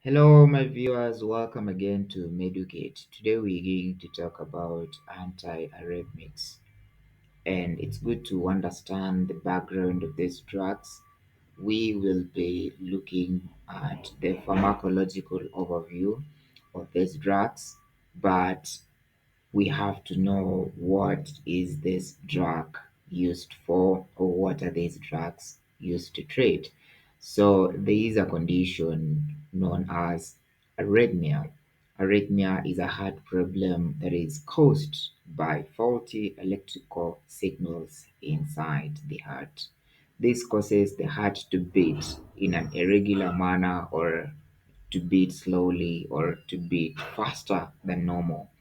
Hello, my viewers. Welcome again to Meducate. Today we're going to talk about antiarrhythmics, and it's good to understand the background of these drugs. We will be looking at the pharmacological overview of these drugs, but we have to know what is this drug used for, or what are these drugs used to treat. So there is a condition known as arrhythmia. Arrhythmia is a heart problem that is caused by faulty electrical signals inside the heart. This causes the heart to beat in an irregular manner, or to beat slowly, or to beat faster than normal.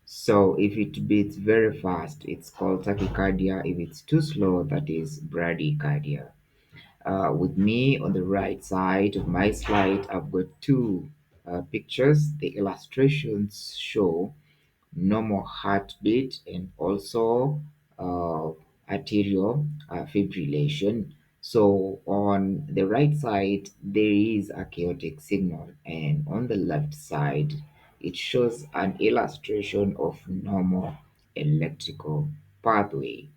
So if it beats very fast, it's called tachycardia. If it's too slow, that is bradycardia. With me on the right side of my slide, I've got two pictures. The illustrations show normal heartbeat and also uh, arterial fibrillation. So on the right side, there is a chaotic signal, and on the left side, it shows an illustration of normal electrical pathway.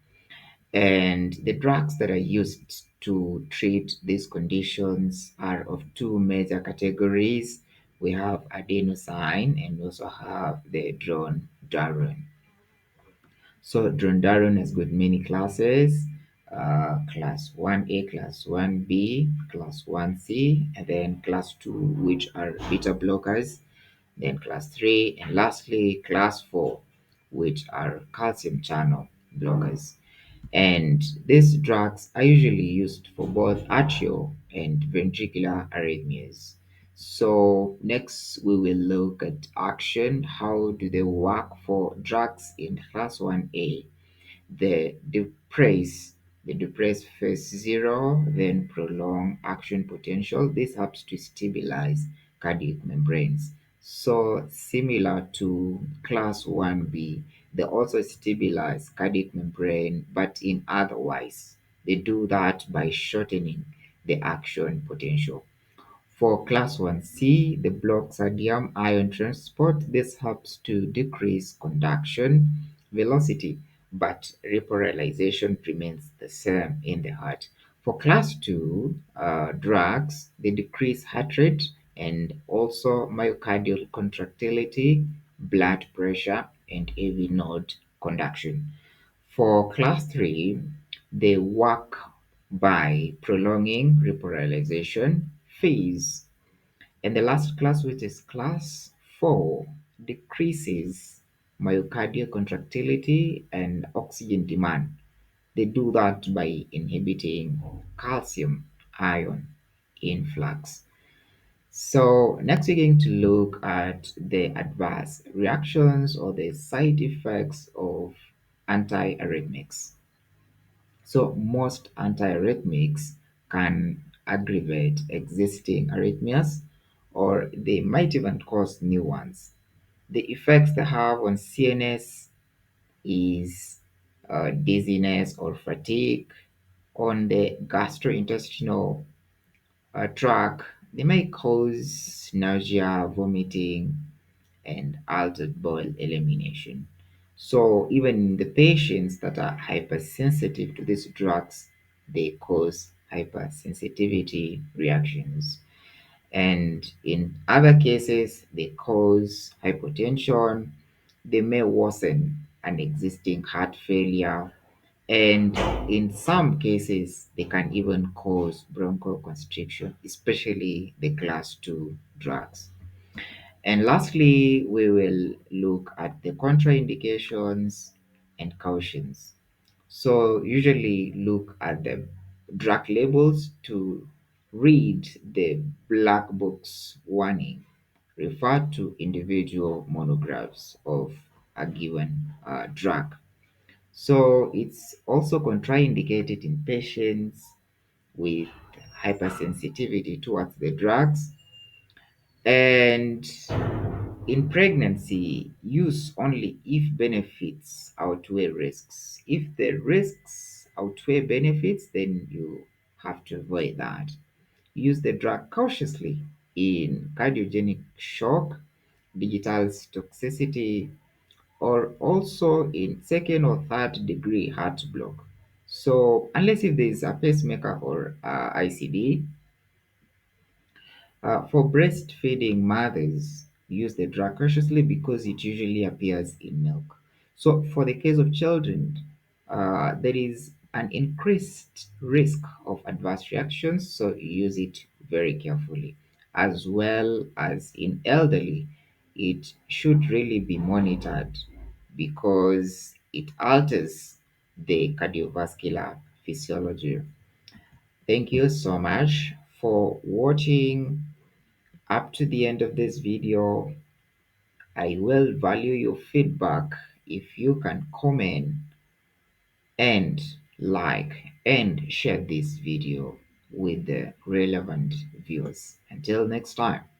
And the drugs that are used to treat these conditions are of two major categories. We have adenosine and we also have the dronedarone. So Drondaron has got many classes, class 1A, class 1B, class 1C, and then class 2, which are beta blockers, then class 3, and lastly class 4, which are calcium channel blockers. And these drugs are usually used for both atrial and ventricular arrhythmias. So next we will look at action. How do they work for drugs in class 1A? The depress phase zero, then prolong action potential. This helps to stabilize cardiac membranes. So similar to class 1B, they also stabilize cardiac membrane, but in other ways. They do that by shortening the action potential. For class 1C, the block sodium ion transport. This helps to decrease conduction velocity, but repolarization remains the same in the heart. For class 2 drugs, they decrease heart rate and also myocardial contractility, blood pressure, and AV node conduction. For class 3, they work by prolonging repolarization phase. And the last class, which is class 4, decreases myocardial contractility and oxygen demand. They do that by inhibiting calcium ion influx. So next we're going to look at the adverse reactions or the side effects of antiarrhythmics. So most antiarrhythmics can aggravate existing arrhythmias, or they might even cause new ones. The effects they have on CNS is dizziness or fatigue. On the gastrointestinal tract, they may cause nausea, vomiting, and altered bowel elimination. So even in the patients that are hypersensitive to these drugs, they cause hypersensitivity reactions. And in other cases, they cause hypotension. They may worsen an existing heart failure. And in some cases, they can even cause bronchoconstriction, especially the class 2 drugs. And lastly, we will look at the contraindications and cautions. So usually look at the drug labels to read the black box warning. Refer to individual monographs of a given drug. So it's also contraindicated in patients with hypersensitivity towards the drugs, and in pregnancy, use only if benefits outweigh risks. If the risks outweigh benefits, then you have to avoid that. Use the drug cautiously in cardiogenic shock, digital toxicity, or also in second or third degree heart block. So unless if there is a pacemaker or ICD, for breastfeeding mothers, use the drug cautiously because it usually appears in milk. So, for the case of children, there is an increased risk of adverse reactions, so use it very carefully. As well as in elderly, it should really be monitored because it alters the cardiovascular physiology. Thank you so much for watching up to the end of this video. I will value your feedback if you can comment and like and share this video with the relevant viewers. Until next time.